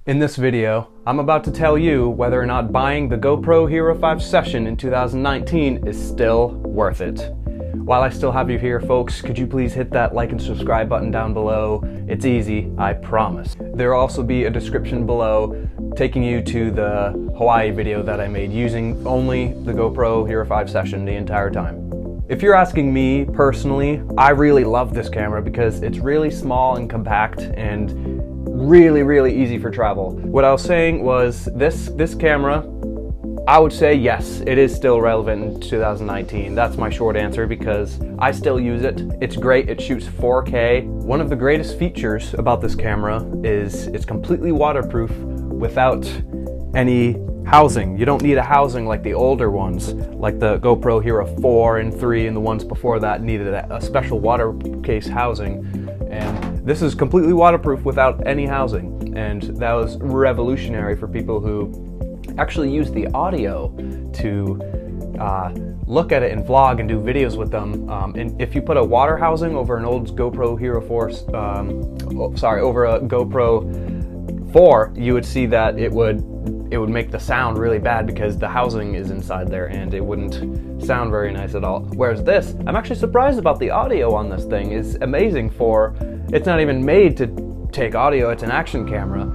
In this video, I'm about to tell you whether or not buying the GoPro Hero 5 Session in 2019 is still worth it. While I still have you here, folks, could you please hit that like and subscribe button down below? It's easy, I promise. There will also be a description below taking you to the Hawaii video that I made using only the GoPro Hero 5 Session the entire time. If you're asking me personally, I really love this camera because it's really small and compact and really easy for travel. What I was saying was this camera, I would say yes, it is still relevant in 2019. That's my short answer because I still use it. It's great, it shoots 4K. One of the greatest features about this camera is it's completely waterproof without any housing. You don't need a housing like the older ones, like the GoPro Hero 4 and 3 and the ones before that needed a special water case housing. And this is completely waterproof without any housing. And that was revolutionary for people who actually use the audio to look at it and vlog and do videos with them. And if you put a water housing over an old GoPro Hero 4, over a GoPro 4, you would see that it would make the sound really bad because the housing is inside there and it wouldn't sound very nice at all. Whereas this, I'm actually surprised about the audio on this thing. It's amazing it's not even made to take audio, it's an action camera.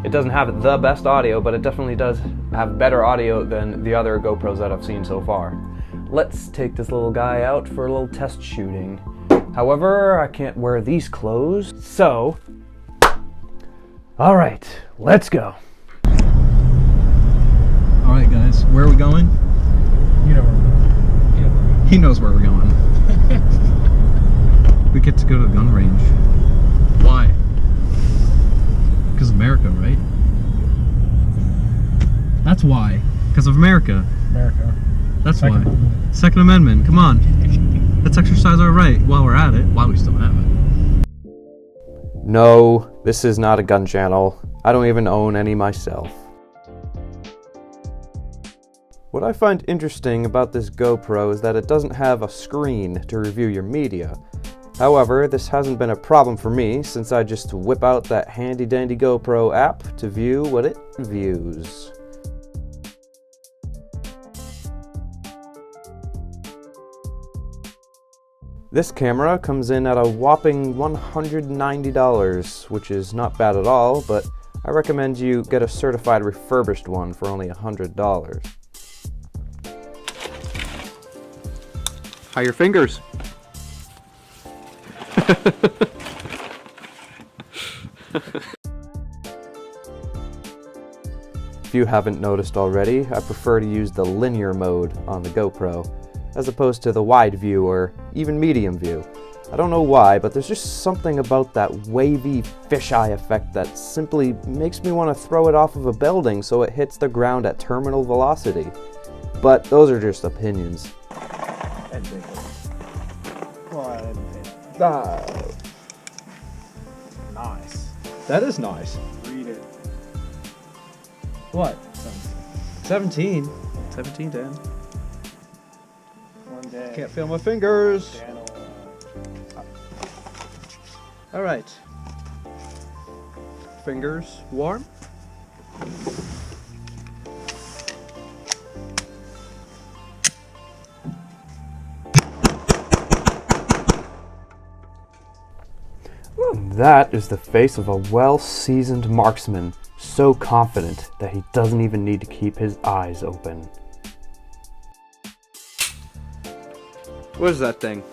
It doesn't have the best audio, but it definitely does have better audio than the other GoPros that I've seen so far. Let's take this little guy out for a little test shooting. However, I can't wear these clothes, so... Alright, let's go. Alright guys, where are we going? You know where we're going. He knows where we're going. We get to go to the gun range. Why? Because of America, right? That's why. Because of America. America. That's Second why. Amendment. Second Amendment, come on. Let's exercise our right while we're at it, while we still have it. No, this is not a gun channel. I don't even own any myself. What I find interesting about this GoPro is that it doesn't have a screen to review your media. However, this hasn't been a problem for me since I just whip out that handy dandy GoPro app to view what it views. This camera comes in at a whopping $190, which is not bad at all, but I recommend you get a certified refurbished one for only $100. How are your fingers? If you haven't noticed already, I prefer to use the linear mode on the GoPro, as opposed to the wide view or even medium view. I don't know why, but there's just something about that wavy fisheye effect that simply makes me want to throw it off of a building so it hits the ground at terminal velocity. But those are just opinions. Nice. That is nice. Read it. What? 17. 17, Dan. One day. Can't feel my fingers. Dan will, All right. Fingers warm. That is the face of a well-seasoned marksman, so confident that he doesn't even need to keep his eyes open. What is that thing?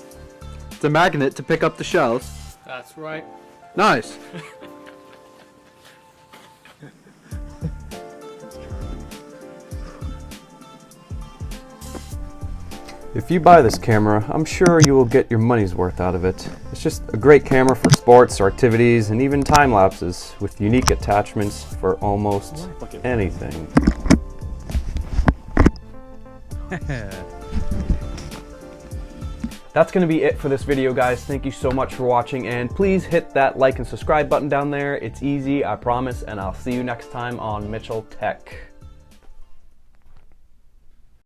It's a magnet to pick up the shells. That's right. Nice. If you buy this camera, I'm sure you will get your money's worth out of it. It's just a great camera for sports or activities and even time lapses with unique attachments for almost anything. That's going to be it for this video, guys. Thank you so much for watching, and please hit that like and subscribe button down there. It's easy, I promise, and I'll see you next time on Mitchell Tech.